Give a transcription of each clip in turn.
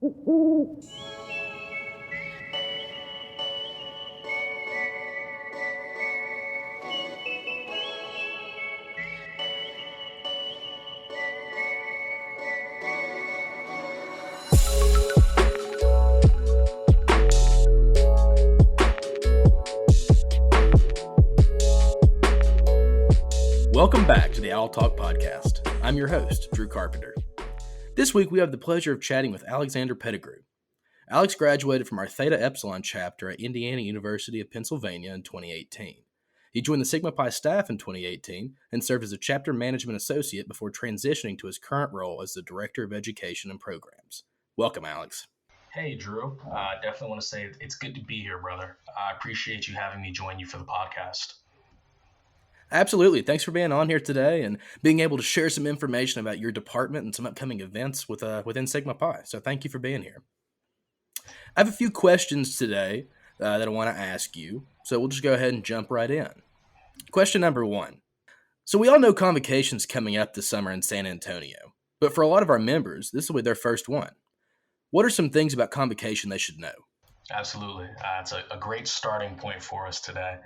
Welcome back to the Owl Talk Podcast. I'm your host, Drew Carpenter. This week we have the pleasure of chatting with Alexander Pettigrew. Alex graduated from our Theta Epsilon chapter at Indiana University of Pennsylvania in 2018. He joined the Sigma Pi staff in 2018 and served as a chapter management associate before transitioning to his current role as the Director of Education and Programs. Welcome, Alex. Hey, Drew. Definitely want to say it's good to be here, brother. I appreciate you having me join you for the podcast. Absolutely. Thanks for being on here today and being able to share some information about your department and some upcoming events within Sigma Pi. So thank you for being here. I have a few questions today that I want to ask you, so we'll just go ahead and jump right in. Question number 1. So we all know Convocation's coming up this summer in San Antonio, but for a lot of our members, this will be their first one. What are some things about Convocation they should know? Absolutely. It's a great starting point for us today.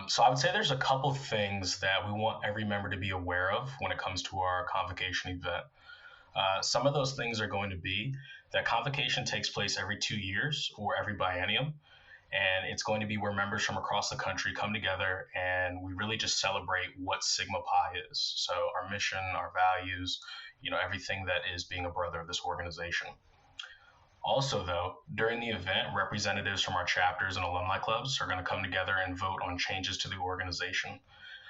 So I would say there's a couple things that we want every member to be aware of when it comes to our Convocation event. Some of those things are going to be that Convocation takes place every 2 years or every biennium, and it's going to be where members from across the country come together and we really just celebrate what Sigma Pi is. So our mission, our values, everything that is being a brother of this organization. Also, though, during the event, representatives from our chapters and alumni clubs are going to come together and vote on changes to the organization.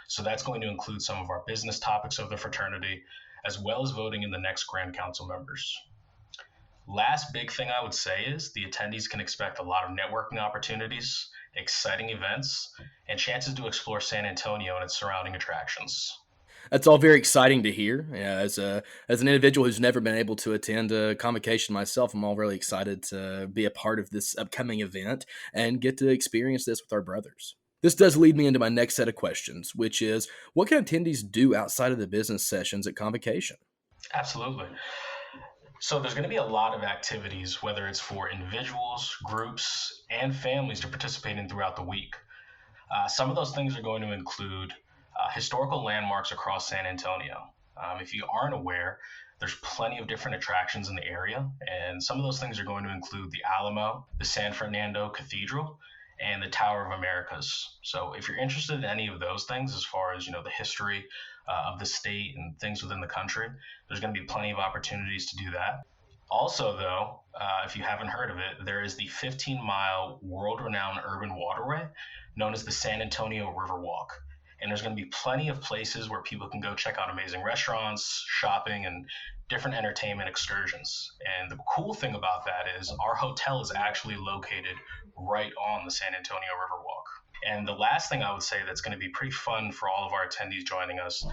So that's going to include some of our business topics of the fraternity, as well as voting in the next Grand Council members. Last big thing I would say is the attendees can expect a lot of networking opportunities, exciting events, and chances to explore San Antonio and its surrounding attractions. That's all very exciting to hear. Yeah, as an individual who's never been able to attend a Convocation myself, I'm all really excited to be a part of this upcoming event and get to experience this with our brothers. This does lead me into my next set of questions, which is, what can attendees do outside of the business sessions at Convocation? Absolutely. So there's going to be a lot of activities, whether it's for individuals, groups, and families to participate in throughout the week. Some of those things are going to include historical landmarks across San Antonio. If you aren't aware, there's plenty of different attractions in the area, and some of those things are going to include the Alamo, the San Fernando Cathedral, and the Tower of Americas. So if you're interested in any of those things, as far as the history of the state and things within the country, there's going to be plenty of opportunities to do that. Also, though, if you haven't heard of it, there is the 15-mile world-renowned urban waterway known as the San Antonio Riverwalk. And there's going to be plenty of places where people can go check out amazing restaurants, shopping, and different entertainment excursions. And the cool thing about that is our hotel is actually located right on the San Antonio Riverwalk. And the last thing I would say that's going to be pretty fun for all of our attendees joining us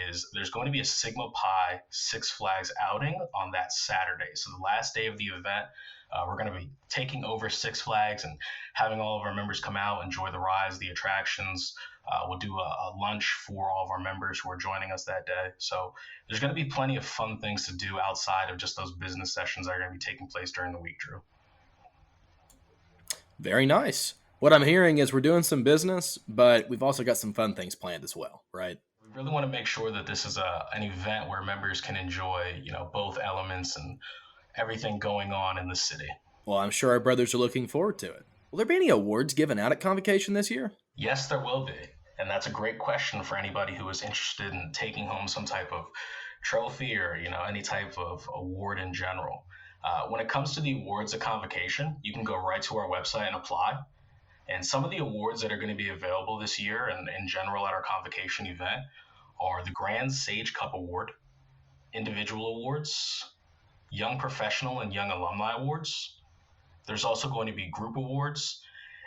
is there's going to be a Sigma Pi Six Flags outing on that Saturday. So the last day of the event, we're going to be taking over Six Flags and having all of our members come out, enjoy the rides, the attractions. We'll do a lunch for all of our members who are joining us that day. So there's going to be plenty of fun things to do outside of just those business sessions that are going to be taking place during the week, Drew. Very nice. What I'm hearing is we're doing some business, but we've also got some fun things planned as well, right? We really want to make sure that this is an event where members can enjoy, both elements and everything going on in the city. Well, I'm sure our brothers are looking forward to it. Will there be any awards given out at Convocation this year? Yes, there will be. And that's a great question for anybody who is interested in taking home some type of trophy or, any type of award in general. When it comes to the awards at Convocation, you can go right to our website and apply. And some of the awards that are going to be available this year and in general at our Convocation event are the Grand Sage Cup Award, individual awards, Young Professional and Young Alumni Awards. There's also going to be group awards,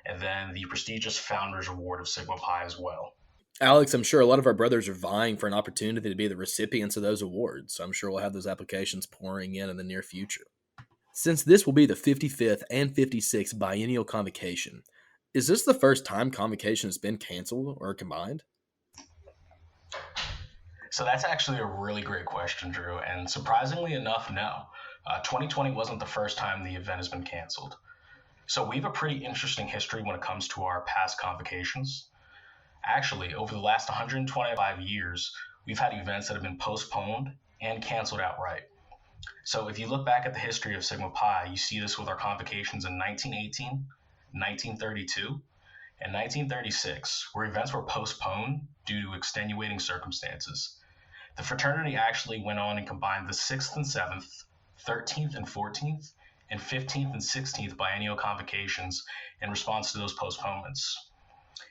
and then the prestigious Founders Award of Sigma Pi as well. Alex, I'm sure a lot of our brothers are vying for an opportunity to be the recipients of those awards, so I'm sure we'll have those applications pouring in the near future. Since this will be the 55th and 56th biennial Convocation, is this the first time Convocation has been canceled or combined? So that's actually a really great question, Drew, and surprisingly enough, no. 2020 wasn't the first time the event has been canceled. So we have a pretty interesting history when it comes to our past convocations. Actually, over the last 125 years, we've had events that have been postponed and canceled outright. So if you look back at the history of Sigma Pi, you see this with our convocations in 1918, 1932, and 1936, where events were postponed due to extenuating circumstances. The fraternity actually went on and combined the 6th and 7th, 13th and 14th, and 15th and 16th biennial convocations in response to those postponements.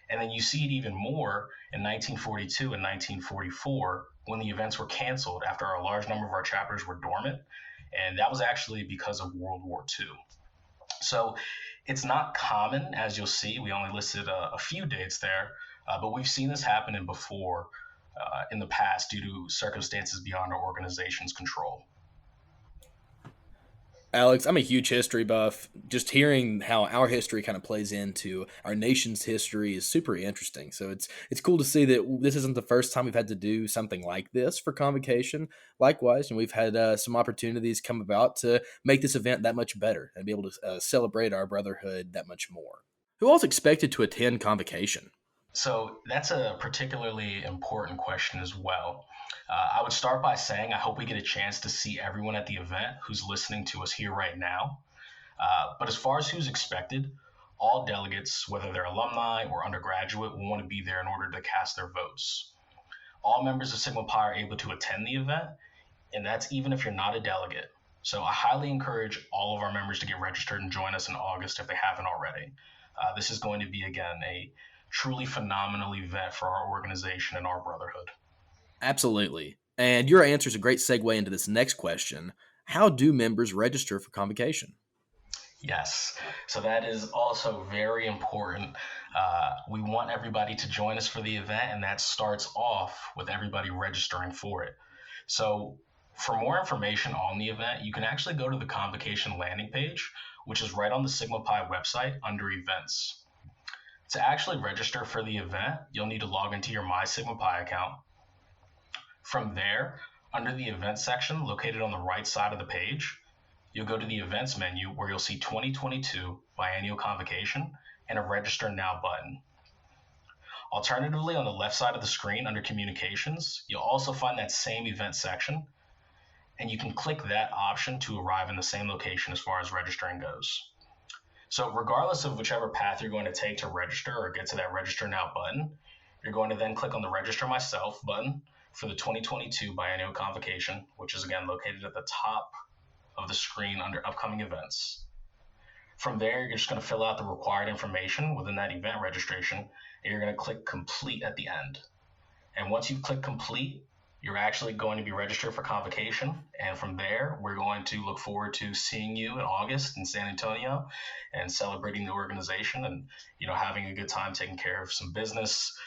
And then you see it even more in 1942 and 1944 when the events were canceled after a large number of our chapters were dormant. And that was actually because of World War II. So it's not common, as you'll see. We only listed a few dates there, but we've seen this happen before in the past due to circumstances beyond our organization's control. Alex, I'm a huge history buff. Just hearing how our history kind of plays into our nation's history is super interesting. So it's cool to see that this isn't the first time we've had to do something like this for Convocation. Likewise, and we've had some opportunities come about to make this event that much better and be able to celebrate our brotherhood that much more. Who all's expected to attend Convocation? So that's a particularly important question as well. I would start by saying I hope we get a chance to see everyone at the event who's listening to us here right now. But as far as who's expected, all delegates, whether they're alumni or undergraduate, will want to be there in order to cast their votes. All members of Sigma Pi are able to attend the event, and that's even if you're not a delegate. So I highly encourage all of our members to get registered and join us in August if they haven't already. This is going to be, again, a truly phenomenal event for our organization and our brotherhood. Absolutely. And your answer is a great segue into this next question. How do members register for Convocation? Yes, so that is also very important. We want everybody to join us for the event, and that starts off with everybody registering for it. So, for more information on the event, you can actually go to the Convocation landing page, which is right on the Sigma Pi website under events. To actually register for the event, you'll need to log into your My Sigma Pi account. From there, under the events section located on the right side of the page, you'll go to the events menu where you'll see 2022 Biennial Convocation and a Register Now button. Alternatively, on the left side of the screen under Communications, you'll also find that same event section, and you can click that option to arrive in the same location as far as registering goes. So regardless of whichever path you're going to take to register or get to that Register Now button, you're going to then click on the Register Myself button for the 2022 Biennial Convocation, which is again located at the top of the screen under upcoming events. From there, you're just going to fill out the required information within that event registration, and you're going to click complete at the end. And once you click complete, you're actually going to be registered for Convocation. And from there, we're going to look forward to seeing you in August in San Antonio and celebrating the organization and, having a good time taking care of some business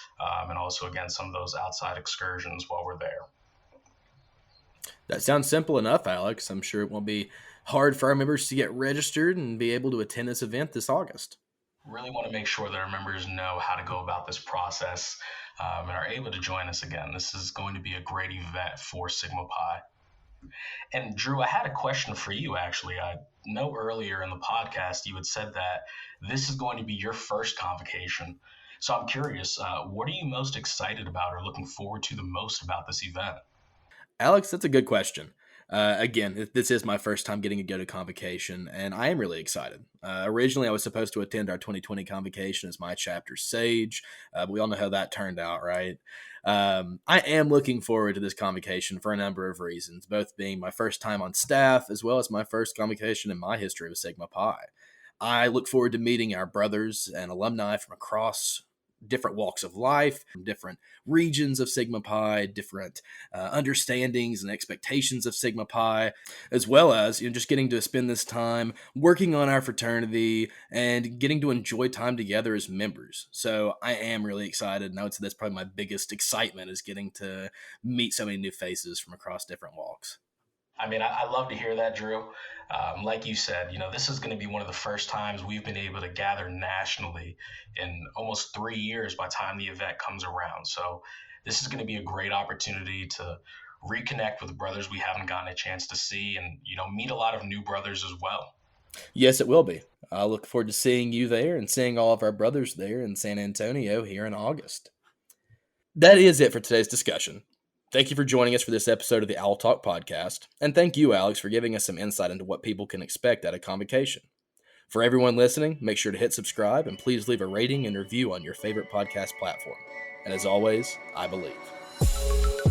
and also, again, some of those outside excursions while we're there. That sounds simple enough, Alex. I'm sure it won't be hard for our members to get registered and be able to attend this event this August. Really want to make sure that our members know how to go about this process and are able to join us again. This is going to be a great event for Sigma Pi. And Drew, I had a question for you actually. I know earlier in the podcast you had said that this is going to be your first convocation. So I'm curious, what are you most excited about or looking forward to the most about this event? Alex, that's a good question. Again, this is my first time getting to go to Convocation, and I am really excited. Originally, I was supposed to attend our 2020 Convocation as my chapter sage, but we all know how that turned out, right? I am looking forward to this Convocation for a number of reasons, both being my first time on staff as well as my first Convocation in my history with Sigma Pi. I look forward to meeting our brothers and alumni from across different walks of life, from different regions of Sigma Pi, different understandings and expectations of Sigma Pi, as well as just getting to spend this time working on our fraternity and getting to enjoy time together as members. So I am really excited, and I would say that's probably my biggest excitement is getting to meet so many new faces from across different walks. I mean, I love to hear that, Drew. Like you said, this is going to be one of the first times we've been able to gather nationally in almost 3 years by the time the event comes around. So this is going to be a great opportunity to reconnect with brothers we haven't gotten a chance to see, and meet a lot of new brothers as well. Yes, it will be. I look forward to seeing you there and seeing all of our brothers there in San Antonio here in August. That is it for today's discussion. Thank you for joining us for this episode of the Owl Talk podcast, and thank you, Alex, for giving us some insight into what people can expect at a convocation. For everyone listening, make sure to hit subscribe and please leave a rating and review on your favorite podcast platform. And as always, I believe.